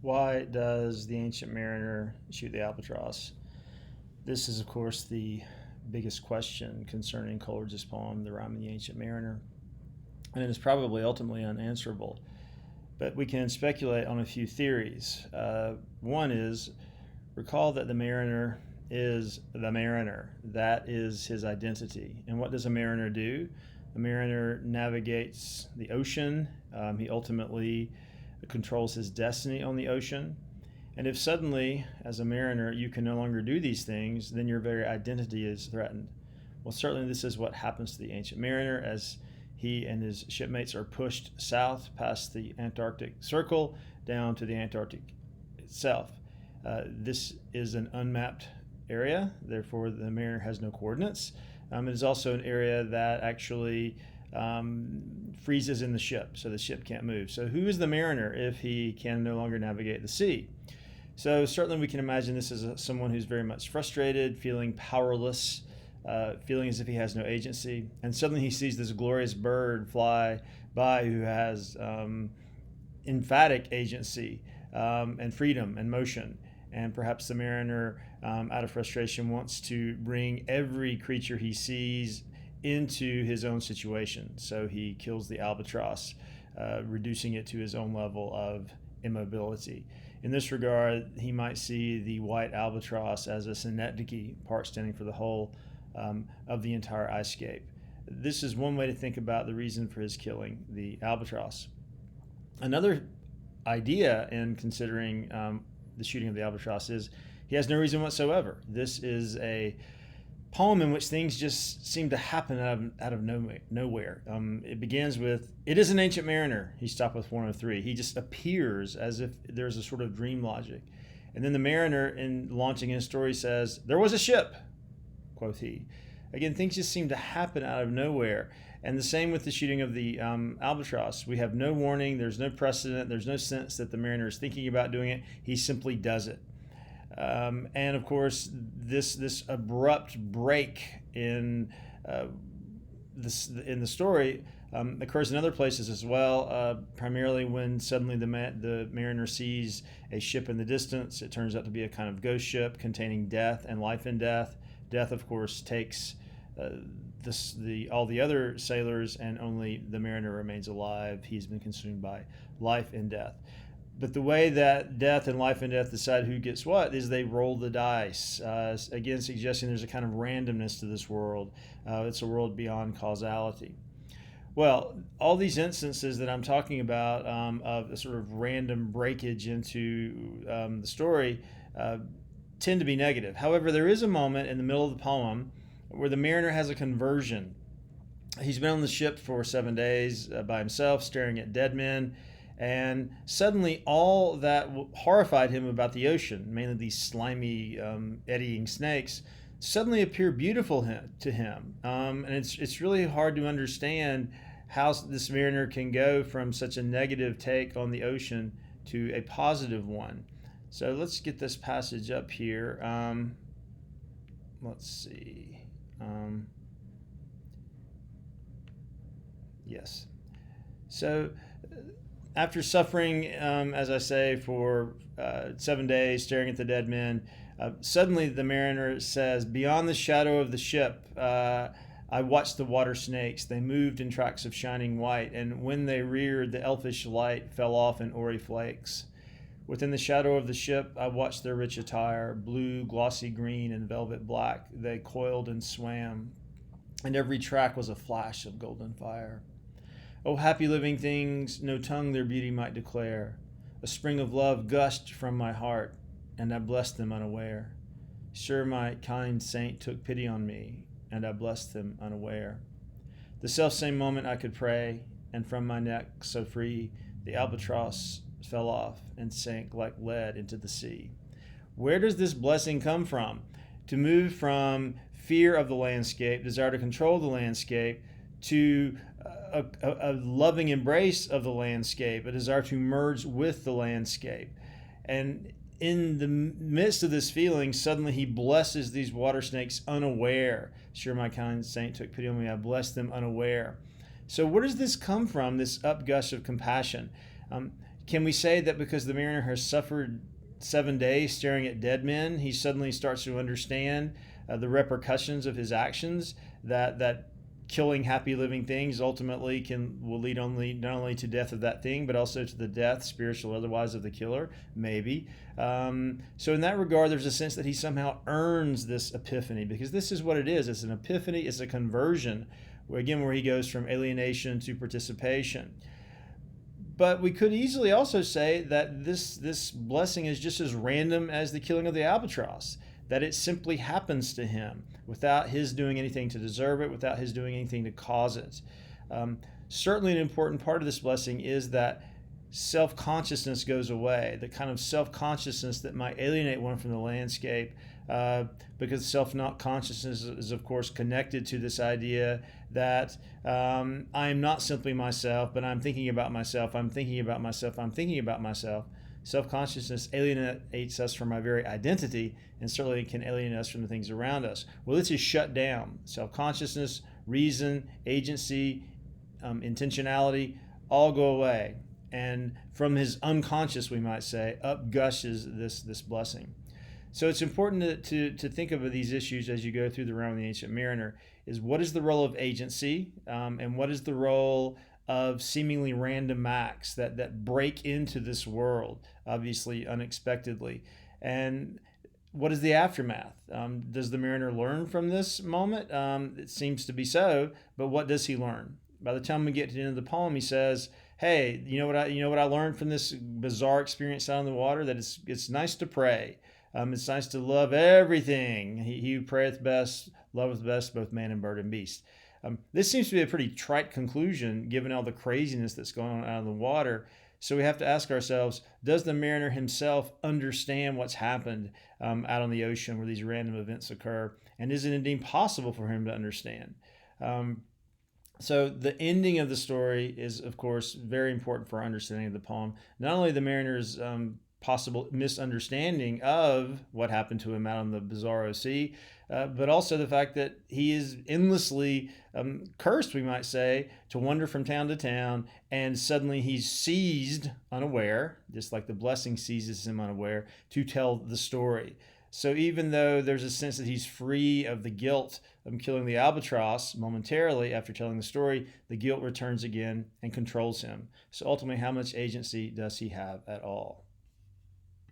Why does the ancient mariner shoot the albatross? This is, of course, the biggest question concerning Coleridge's poem, The Rime of the Ancient Mariner, and it is probably ultimately unanswerable. But we can speculate on a few theories. One is recall that the mariner is the mariner. That is his identity. And what does a mariner do? A mariner navigates the ocean. He ultimately controls his destiny on the ocean. And if suddenly, as a mariner, you can no longer do these things, then your very identity is threatened. Well, certainly this is what happens to the ancient mariner as he and his shipmates are pushed south past the Antarctic Circle down to the Antarctic itself. This is an unmapped area, therefore the mariner has no coordinates. It is also an area that actually freezes in the ship, so the ship can't move. So who is the mariner if he can no longer navigate the sea? So certainly we can imagine this as someone who's very much frustrated, feeling powerless, feeling as if he has no agency. And suddenly he sees this glorious bird fly by who has emphatic agency and freedom and motion. And perhaps the mariner, out of frustration, wants to bring every creature he sees into his own situation. So he kills the albatross, reducing it to his own level of immobility. In this regard, he might see the white albatross as a synecdoche, part standing for the whole of the entire ice scape. This is one way to think about the reason for his killing the albatross. Another idea in considering the shooting of the albatross is he has no reason whatsoever. This is a poem in which things just seem to happen out of nowhere. It begins with, "It is an ancient mariner." He stopped with 103. He just appears as if there's a sort of dream logic. And then the mariner, in launching his story, says, "There was a ship," quoth he. Again, things just seem to happen out of nowhere. And the same with the shooting of the albatross. We have no warning, there's no precedent, there's no sense that the mariner is thinking about doing it. He simply does it. And of course, this abrupt break in the story occurs in other places as well. Primarily when suddenly the mariner sees a ship in the distance. It turns out to be a kind of ghost ship containing death and life and death. Death, of course, takes all the other sailors, and only the mariner remains alive. He's been consumed by life and death. But the way that death and life and death decide who gets what is they roll the dice, again suggesting there's a kind of randomness to this world. It's a world beyond causality. Well, all these instances that I'm talking about of a sort of random breakage into the story tend to be negative. However, there is a moment in the middle of the poem where the mariner has a conversion. He's been on the ship for 7 days by himself, staring at dead men. And suddenly all that horrified him about the ocean, mainly these slimy, eddying snakes, suddenly appear beautiful to him. And it's really hard to understand how this mariner can go from such a negative take on the ocean to a positive one. So let's get this passage up here. Let's see. Yes. So after suffering, as I say, for 7 days, staring at the dead men, suddenly the mariner says, "Beyond the shadow of the ship, I watched the water snakes. They moved in tracks of shining white, and when they reared, the elfish light fell off in hoary flakes. Within the shadow of the ship, I watched their rich attire, blue, glossy green, and velvet black. They coiled and swam, and every track was a flash of golden fire. O happy living things, no tongue their beauty might declare. A spring of love gushed from my heart, and I blessed them unaware. Sure, my kind saint took pity on me, and I blessed them unaware. The selfsame moment I could pray, and from my neck so free, the albatross fell off and sank like lead into the sea." Where does this blessing come from? To move from fear of the landscape, desire to control the landscape, to a loving embrace of the landscape, a desire to merge with the landscape. And in the midst of this feeling, suddenly he blesses these water snakes unaware. Sure, my kind saint took pity on me, I blessed them unaware. So where does this come from, this upgush of compassion? Can we say that because the mariner has suffered 7 days staring at dead men, he suddenly starts to understand the repercussions of his actions? That killing happy living things ultimately will lead not only to death of that thing, but also to the death, spiritual or otherwise, of the killer? Maybe. So in that regard, there's a sense that he somehow earns this epiphany, because this is what it is. It's an epiphany. It's a conversion, where he goes from alienation to participation. But we could easily also say that this blessing is just as random as the killing of the albatross, that it simply happens to him without his doing anything to deserve it, without his doing anything to cause it. Certainly an important part of this blessing is that self-consciousness goes away, the kind of self-consciousness that might alienate one from the landscape, because self-consciousness is, of course, connected to this idea that I am not simply myself, but I'm thinking about myself, I'm thinking about myself, I'm thinking about myself. Self-consciousness alienates us from our very identity, and certainly can alienate us from the things around us. Well, this is shut down. Self-consciousness, reason, agency, intentionality all go away. And from his unconscious, we might say, up gushes this blessing. So it's important to think of these issues as you go through the realm of the Ancient Mariner. Is what is the role of agency, and what is the role of seemingly random acts that break into this world, obviously unexpectedly? And what is the aftermath? Does the mariner learn from this moment? It seems to be so, but what does he learn? By the time we get to the end of the poem, he says, "Hey, you know what I learned from this bizarre experience out on the water? That it's nice to pray. It's nice to love everything. He who prayeth best loveth best both man and bird and beast." This seems to be a pretty trite conclusion, given all the craziness that's going on out of the water. So we have to ask ourselves, does the mariner himself understand what's happened out on the ocean where these random events occur? And is it indeed possible for him to understand? So the ending of the story is, of course, very important for our understanding of the poem. Not only the mariner's possible misunderstanding of what happened to him out on the bizarro sea, but also the fact that he is endlessly cursed, we might say, to wander from town to town, and suddenly he's seized unaware, just like the blessing seizes him unaware, to tell the story. So even though there's a sense that he's free of the guilt of killing the albatross momentarily after telling the story, the guilt returns again and controls him. So ultimately, how much agency does he have at all?